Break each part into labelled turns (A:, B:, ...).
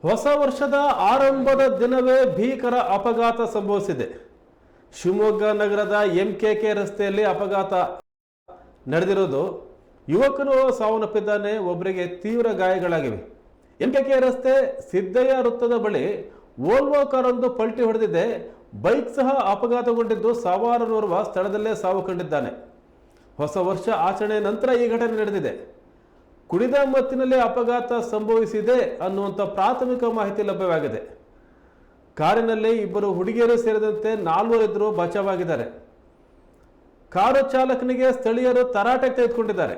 A: ಹೊಸ ವರ್ಷದ ಆರಂಭದ ದಿನವೇ ಭೀಕರ ಅಪಘಾತ ಸಂಭವಿಸಿದೆ. ಶಿವಮೊಗ್ಗ ನಗರದ ಎಂಕೆಕೆ ರಸ್ತೆಯಲ್ಲಿ ಅಪಘಾತ ನಡೆದಿರೋದು. ಯುವಕನು ಸಾವನ್ನಪ್ಪಿದ್ದಾನೆ, ಒಬ್ಬರಿಗೆ ತೀವ್ರ ಗಾಯಗಳಾಗಿವೆ. ಎಂಕೆಕೆ ರಸ್ತೆ ಸಿದ್ದಯ್ಯ ವೃತ್ತದ ಬಳಿ ವೋಲ್ವೋ ಕಾರೊಂದು ಪಲ್ಟಿ ಹೊಡೆದಿದೆ. ಬೈಕ್ ಸಹ ಅಪಘಾತಗೊಂಡಿದ್ದು ಸವಾರನೋರ್ವ ಸ್ಥಳದಲ್ಲೇ ಸಾವು ಕಂಡಿದ್ದಾನೆ. ಹೊಸ ವರ್ಷ ಆಚರಣೆ ನಂತರ ಈ ಘಟನೆ ನಡೆದಿದೆ. ಕುಡಿದ ಮತ್ತಿನಲ್ಲಿ ಅಪಘಾತ ಸಂಭವಿಸಿದೆ ಅನ್ನುವಂಥ ಪ್ರಾಥಮಿಕ ಮಾಹಿತಿ ಲಭ್ಯವಾಗಿದೆ. ಕಾರಿನಲ್ಲಿ ಇಬ್ಬರು ಹುಡುಗಿಯರು ಸೇರಿದಂತೆ 4 ಇದ್ದರು ಬಚಾವಾಗಿದ್ದಾರೆ. ಕಾರು ಚಾಲಕನಿಗೆ ಸ್ಥಳೀಯರು ತರಾಟೆಗೆ ತೆಗೆದುಕೊಂಡಿದ್ದಾರೆ.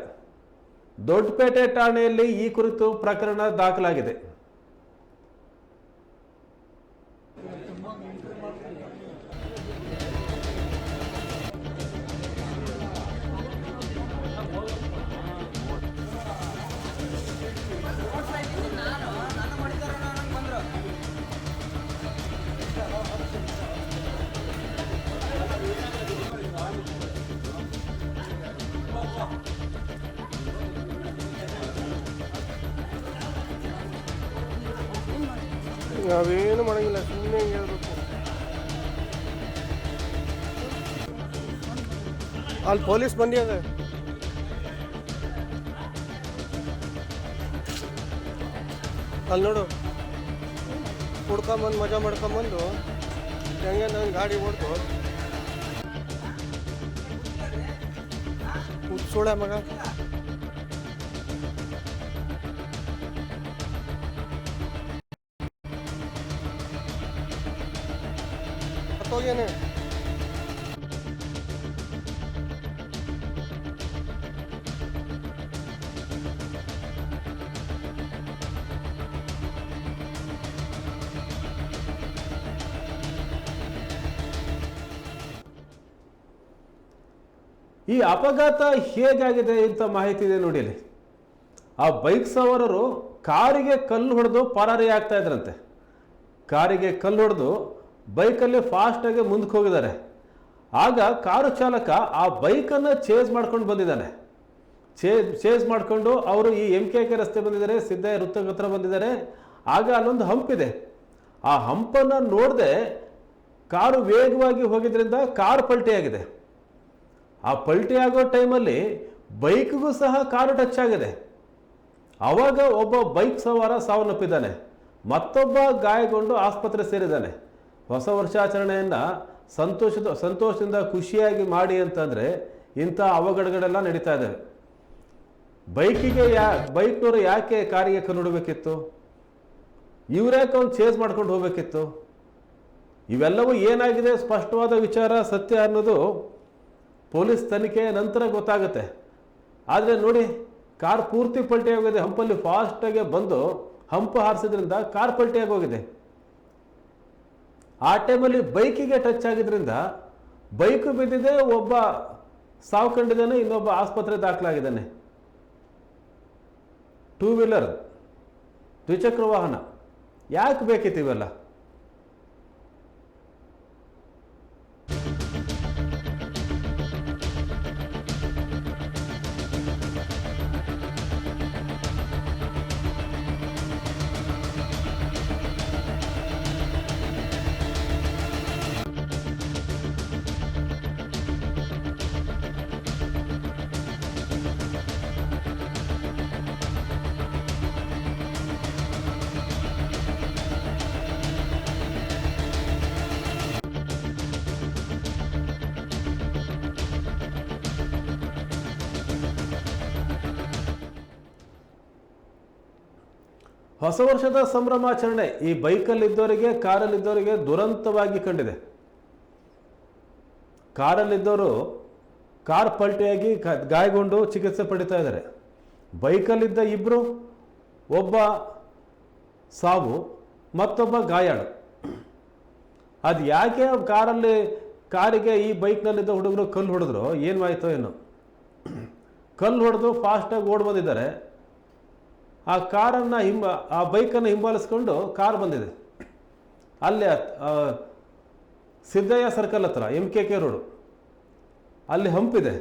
A: ದೊಡ್ಡಪೇಟೆ ಠಾಣೆಯಲ್ಲಿ ಈ ಕುರಿತು ಪ್ರಕರಣ ದಾಖಲಾಗಿದೆ.
B: ನಾವೇನು ಮಾಡಂಗಿಲ್ಲ, ಸುಮ್ಮನೆ ಹೇಳ್ಬೇಕು. ಅಲ್ಲಿ ಪೊಲೀಸ್ ಬಂದಿ ಅದ. ಅಲ್ಲಿ ನೋಡು, ಕುಡ್ಕೊಂಬಂದು ಮಜಾ ಮಾಡ್ಕೊಂಬಂದು ಹೆಂಗೆ ನನ್ನ ಗಾಡಿ ಓಡ್ತು. ಹುಚ್ಚೋಳ ಮಗ. ಹೋಗ್ಯಾನೆ.
A: ಈ ಅಪಘಾತ ಹೇಗಾಗಿದೆ ಅಂತ ಮಾಹಿತಿ ಇದೆ ನೋಡಿ. ಅಲ್ಲಿ ಆ ಬೈಕ್ ಸವಾರರು ಕಾರಿಗೆ ಕಲ್ಲು ಹೊಡೆದು ಪರಾರಿ ಆಗ್ತಾ ಇದ್ರಂತೆ. ಕಾರಿಗೆ ಕಲ್ಲು ಹೊಡೆದು ಬೈಕಲ್ಲಿ ಫಾಸ್ಟಾಗಿ ಮುಂದಕ್ಕೆ ಹೋಗಿದ್ದಾರೆ. ಆಗ ಕಾರು ಚಾಲಕ ಆ ಬೈಕನ್ನು ಚೇಸ್ ಮಾಡ್ಕೊಂಡು ಬಂದಿದ್ದಾನೆ. ಚೇಸ್ ಮಾಡಿಕೊಂಡು ಅವರು ಈ ಎಂಕೆಕೆ ರಸ್ತೆ ಬಂದಿದ್ದಾರೆ, ಸಿದ್ದಯ್ಯ ವೃತ್ತದ ಹತ್ರ ಬಂದಿದ್ದಾರೆ. ಆಗ ಅಲ್ಲೊಂದು ಹಂಪಿದೆ. ಆ ಹಂಪನ್ನು ನೋಡದೆ ಕಾರು ವೇಗವಾಗಿ ಹೋಗಿದ್ರಿಂದ ಕಾರು ಪಲ್ಟಿಯಾಗಿದೆ. ಆ ಪಲ್ಟಿ ಆಗೋ ಟೈಮಲ್ಲಿ ಬೈಕ್ಗೂ ಸಹ ಕಾರು ಟಚ್ ಆಗಿದೆ. ಆವಾಗ ಒಬ್ಬ ಬೈಕ್ ಸವಾರ ಸಾವನ್ನಪ್ಪಿದ್ದಾನೆ, ಮತ್ತೊಬ್ಬ ಗಾಯಗೊಂಡು ಆಸ್ಪತ್ರೆ ಸೇರಿದ್ದಾನೆ. ಹೊಸ ವರ್ಷಾಚರಣೆಯನ್ನು ಸಂತೋಷದಿಂದ ಖುಷಿಯಾಗಿ ಮಾಡಿ ಅಂತಂದರೆ ಇಂಥ ಅವಘಡಗಳೆಲ್ಲ ನಡೀತಾ ಇದ್ದಾವೆ. ಬೈಕ್ನವರು ಯಾಕೆ ಕಾರಿಗೆ ಕಲ್ಲುಡಬೇಕಿತ್ತು? ಇವ್ರ್ಯಾಕೆ ಅವ್ನು ಚೇಸ್ ಮಾಡ್ಕೊಂಡು ಹೋಗಬೇಕಿತ್ತು? ಇವೆಲ್ಲವೂ ಏನಾಗಿದೆ ಸ್ಪಷ್ಟವಾದ ವಿಚಾರ, ಸತ್ಯ ಅನ್ನೋದು ಪೊಲೀಸ್ ತನಿಖೆ ನಂತರ ಗೊತ್ತಾಗುತ್ತೆ. ಆದರೆ ನೋಡಿ, ಕಾರ್ ಪೂರ್ತಿ ಪಲ್ಟಿ ಆಗೋಗಿದೆ. ಹಂಪಲ್ಲಿ ಫಾಸ್ಟಾಗಿ ಬಂದು ಹಂಪು ಹಾರಿಸಿದ್ರಿಂದ ಕಾರ್ ಪಲ್ಟಿಯಾಗಿ ಹೋಗಿದೆ. ಆ ಟೈಮಲ್ಲಿ ಬೈಕಿಗೆ ಟಚ್ ಆಗಿದ್ರಿಂದ ಬೈಕು ಬಿದ್ದಿದೆ, ಒಬ್ಬ ಸಾವು ಕಂಡಿದ್ದಾನೆ, ಇನ್ನೊಬ್ಬ ಆಸ್ಪತ್ರೆ ದಾಖಲಾಗಿದ್ದಾನೆ. 2 ವೀಲರ್ ದ್ವಿಚಕ್ರ ವಾಹನ ಯಾಕೆ ಬೇಕಿತ್ತು ಇವೆಲ್ಲ? ಹೊಸ ವರ್ಷದ ಸಂಭ್ರಮಾಚರಣೆ ಈ ಬೈಕಲ್ಲಿದ್ದವರಿಗೆ, ಕಾರಲ್ಲಿದ್ದವರಿಗೆ ದುರಂತವಾಗಿ ಕಂಡಿದೆ. ಕಾರಲ್ಲಿದ್ದವರು ಕಾರ್ ಪಲ್ಟಿಯಾಗಿ ಗಾಯಗೊಂಡು ಚಿಕಿತ್ಸೆ ಪಡಿತಾ ಇದ್ದಾರೆ. ಬೈಕಲ್ಲಿದ್ದ ಇಬ್ಬರು, ಒಬ್ಬ ಸಾವು, ಮತ್ತೊಬ್ಬ ಗಾಯಾಳು. ಅದು ಯಾಕೆ ಕಾರಿಗೆ ಈ ಬೈಕ್ನಲ್ಲಿದ್ದ ಹುಡುಗರು ಕಲ್ಲು ಹೊಡೆದ್ರು, ಏನಾಯ್ತೋ ಏನೋ. ಕಲ್ಲು ಹೊಡೆದು ಫಾಸ್ಟಾಗಿ ಓಡಿ ಬಂದಿದ್ದಾರೆ. ಆ ಬೈಕನ್ನು ಹಿಂಬಾಲಿಸ್ಕೊಂಡು ಕಾರ್ ಬಂದಿದೆ. ಅಲ್ಲೇ ಸಿದ್ದಯ್ಯ ಸರ್ಕಲ್ ಹತ್ರ ಎಂಕೆಕೆ ರೋಡು ಅಲ್ಲಿ ಹಂಪಿದೆ.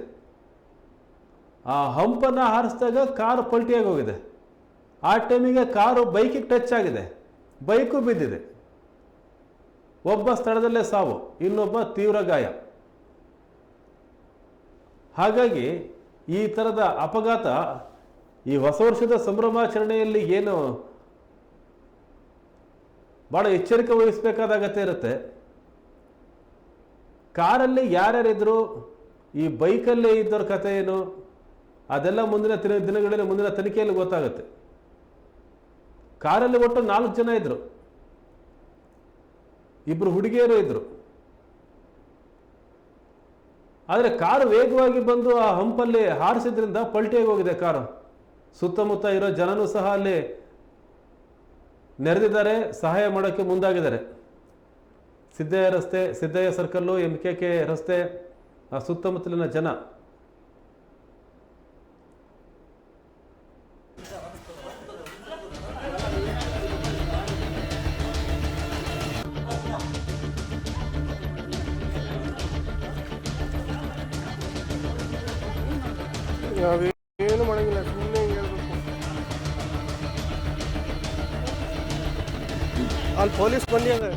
A: ಆ ಹಂಪನ್ನು ಹಾರಿಸಿದಾಗ ಕಾರು ಪಲ್ಟಿಯಾಗಿ ಹೋಗಿದೆ. ಆ ಟೈಮಿಗೆ ಕಾರು ಬೈಕಿಗೆ ಟಚ್ ಆಗಿದೆ. ಬೈಕು ಬಿದ್ದಿದೆ. ಒಬ್ಬ ಸ್ಥಳದಲ್ಲೇ ಸಾವು, ಇನ್ನೊಬ್ಬ ತೀವ್ರ ಗಾಯ. ಹಾಗಾಗಿ ಈ ಥರದ ಅಪಘಾತ ಈ ಹೊಸ ವರ್ಷದ ಸಂಭ್ರಮಾಚರಣೆಯಲ್ಲಿ ಏನು ಭಾಳ ಎಚ್ಚರಿಕೆ ವಹಿಸಬೇಕಾದ ಅಗತ್ಯ ಇರುತ್ತೆ. ಕಾರಲ್ಲಿ ಯಾರ್ಯಾರಿದ್ರು, ಈ ಬೈಕಲ್ಲೇ ಇದ್ದವ್ರ ಕಥೆ ಏನು, ಅದೆಲ್ಲ ಮುಂದಿನ ದಿನಗಳಲ್ಲಿ ಮುಂದಿನ ತನಿಖೆಯಲ್ಲಿ ಗೊತ್ತಾಗುತ್ತೆ. ಕಾರಲ್ಲಿ ಒಟ್ಟು 4 ಜನ ಇದ್ರು, 2 ಹುಡುಗಿಯರು ಇದ್ರು. ಆದರೆ ಕಾರು ವೇಗವಾಗಿ ಬಂದು ಆ ಹಂಪಲ್ಲಿ ಹಾರಿಸಿದ್ರಿಂದ ಪಲ್ಟಿಯಾಗಿ ಹೋಗಿದೆ ಕಾರು. ಸುತ್ತಮುತ್ತ ಇರೋ ಜನನೂ ಸಹ ಅಲ್ಲಿ ನೆರೆದಿದ್ದಾರೆ, ಸಹಾಯ ಮಾಡೋಕ್ಕೆ ಮುಂದಾಗಿದ್ದಾರೆ. ಸಿದ್ದಯ್ಯ ರಸ್ತೆ, ಸಿದ್ದಯ್ಯ ಸರ್ಕಲ್ಲು, MKK ರಸ್ತೆ, ಆ ಸುತ್ತಮುತ್ತಲಿನ ಜನ.
B: ನಾವೇನು ಮಾಡಂಗಿಲ್ಲ, ಸುಮ್ಮನೆ ಹೇಳ್ಬೇಕು. ಅಲ್ಲಿ ಪೊಲೀಸ್ ಬಂದಿದೆ.